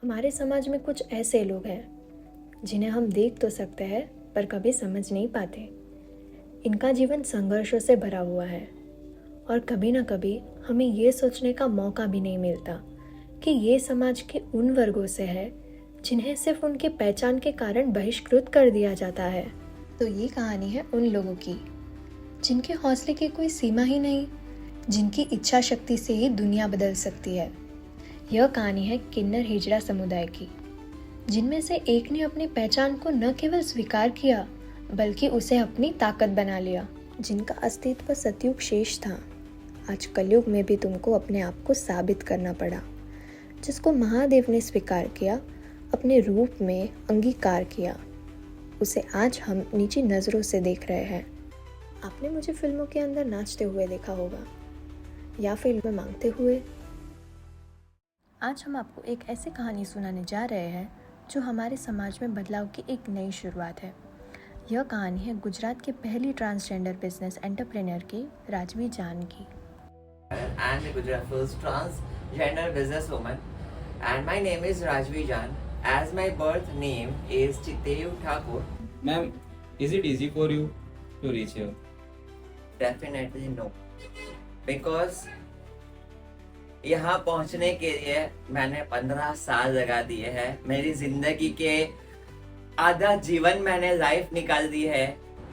हमारे समाज में कुछ ऐसे लोग हैं जिन्हें हम देख तो सकते हैं पर कभी समझ नहीं पाते। इनका जीवन संघर्षों से भरा हुआ है और कभी ना कभी हमें ये सोचने का मौका भी नहीं मिलता कि ये समाज के उन वर्गों से है जिन्हें सिर्फ उनके पहचान के कारण बहिष्कृत कर दिया जाता है। तो ये कहानी है उन लोगों की जिनके हौसले की कोई सीमा ही नहीं, जिनकी इच्छा शक्ति से ही दुनिया बदल सकती है। यह कहानी है किन्नर हिजड़ा समुदाय की, जिनमें से एक ने अपनी पहचान को न केवल स्वीकार किया बल्कि उसे अपनी ताकत बना लिया। जिनका अस्तित्व सतयुग शेष था, आज कलयुग में भी तुमको अपने आप को साबित करना पड़ा। जिसको महादेव ने स्वीकार किया, अपने रूप में अंगीकार किया, उसे आज हम नीची नज़रों से देख रहे हैं। आपने मुझे फिल्मों के अंदर नाचते हुए देखा होगा या फिल्में मांगते हुए। आज हम आपको एक ऐसी कहानी सुनाने जा रहे हैं जो हमारे समाज में बदलाव की एक नई शुरुआत है। यह कहानी है गुजरात की पहली ट्रांसजेंडर बिजनेस एंटरप्रेन्योर की, राजवी जान की। I am the Gujarat first transgender businesswoman, and my name is Rajvi Jan. As my birth name is Chitev Thakur. Ma'am, is it easy for you to reach here? Definitely no, because यहाँ पहुँचने के लिए मैंने 15 साल लगा दिए हैं। मेरी जिंदगी के आधा जीवन मैंने लाइफ निकाल दी है।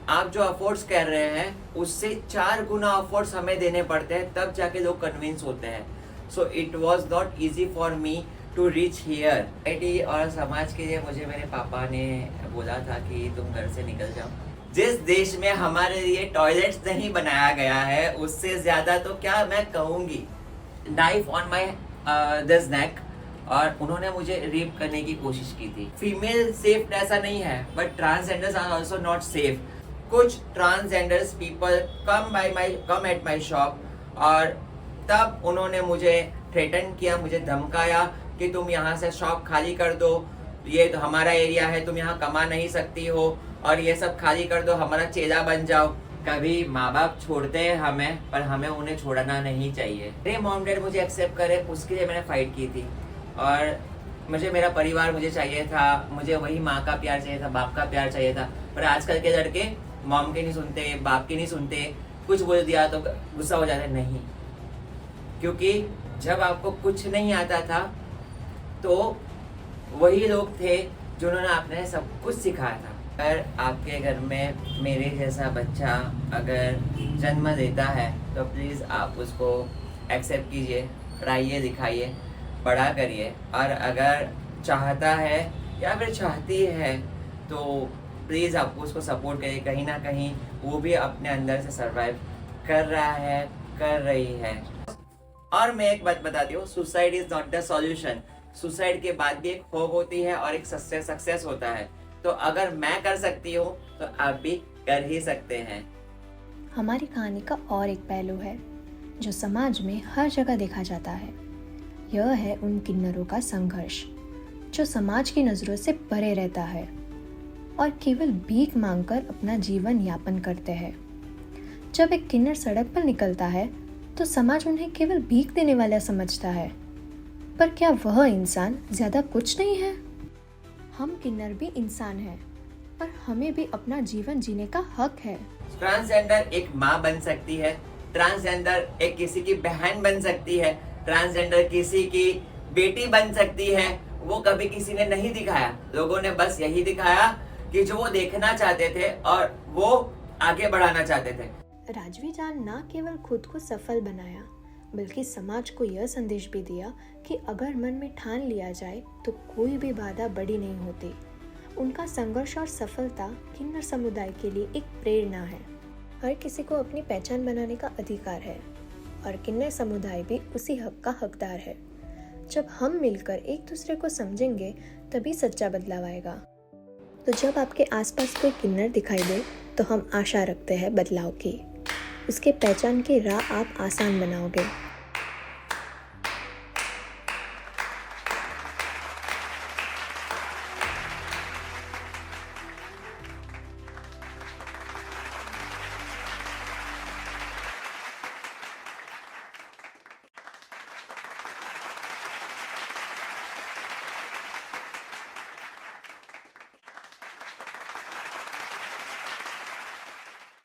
आप जो अफोर्ड्स कर रहे हैं उससे 4 गुना अफोर्ड्स हमें देने पड़ते हैं, तब जाके लोग कन्विंस होते हैं। So it was not easy for me to reach here. IT और समाज के लिए मुझे मेरे पापा ने बोला था कि तुम घर से निकल जाओ। जिस देश में हमारे लिए टॉयलेट्स नहीं बनाया गया है, उससे ज्यादा तो क्या मैं कहूँगी। नाइफ ऑन माई दिस नेक, और उन्होंने मुझे रेप करने की कोशिश की थी। फीमेल सेफ ऐसा नहीं है, but transgenders are also not safe. कुछ transgenders people come at my shop, और तब उन्होंने मुझे थ्रेटन किया, मुझे धमकाया कि तुम यहाँ से शॉप खाली कर दो, ये तो हमारा एरिया है, तुम यहाँ कमा नहीं सकती हो, और ये सब खाली कर दो, हमारा चेला बन जाओ। कभी माँ बाप छोड़ते हैं हमें, पर हमें उन्हें छोड़ना नहीं चाहिए। मेरे मॉम डैड मुझे एक्सेप्ट करे, उसके लिए मैंने फाइट की थी। और मुझे मेरा परिवार मुझे चाहिए था, मुझे वही माँ का प्यार चाहिए था, बाप का प्यार चाहिए था। पर आजकल के लड़के मॉम के नहीं सुनते, बाप के नहीं सुनते, कुछ बोल दिया तो गुस्सा हो जाता है। नहीं, क्योंकि जब आपको कुछ नहीं आता था तो वही लोग थे जिन्होंने आपने सब कुछ सिखाया था। अगर आपके घर में मेरे जैसा बच्चा अगर जन्म लेता है तो प्लीज़ आप उसको एक्सेप्ट कीजिए, पढ़ाइए, लिखाइए, बड़ा करिए। और अगर चाहता है या फिर चाहती है तो प्लीज़ आप उसको सपोर्ट करिए। कहीं ना कहीं वो भी अपने अंदर से सर्वाइव कर रहा है, कर रही है। और मैं एक बात बताती हूँ, suicide is not the solution. Suicide के बाद भी एक होप होती है और एक सक्सेस होता है। तो अगर मैं कर सकती हूँ तो आप भी कर ही सकते हैं। हमारी कहानी का और एक पहलू है जो समाज में हर जगह देखा जाता है। यह है उन किन्नरों का संघर्ष जो समाज की नज़रों से परे रहता है और केवल भीख मांगकर अपना जीवन यापन करते हैं। जब एक किन्नर सड़क पर निकलता है तो समाज उन्हें केवल भीख देने वाला समझता है, पर क्या वह इंसान ज़्यादा कुछ नहीं है? हम किन्नर भी इंसान हैं, पर हमें भी अपना जीवन जीने का हक है। ट्रांसजेंडर एक माँ बन सकती है, ट्रांसजेंडर एक किसी की बहन बन सकती है, ट्रांसजेंडर किसी की बेटी बन सकती है। वो कभी किसी ने नहीं दिखाया, लोगों ने बस यही दिखाया कि जो वो देखना चाहते थे और वो आगे बढ़ाना चाहते थे। राजवी जान न केवल खुद को सफल बनाया बल्कि समाज को यह संदेश भी दिया कि अगर मन में ठान लिया जाए तो कोई भी बाधा बड़ी नहीं होती। उनका संघर्ष और सफलता किन्नर समुदाय के लिए एक प्रेरणा है। हर किसी को अपनी पहचान बनाने का अधिकार है और किन्नर समुदाय भी उसी हक का हकदार है। जब हम मिलकर एक दूसरे को समझेंगे तभी सच्चा बदलाव आएगा। तो जब आपके आसपास कोई किन्नर दिखाई दे तो हम आशा रखते हैं बदलाव की। उसके पहचान की राह आप आसान बनाओगे।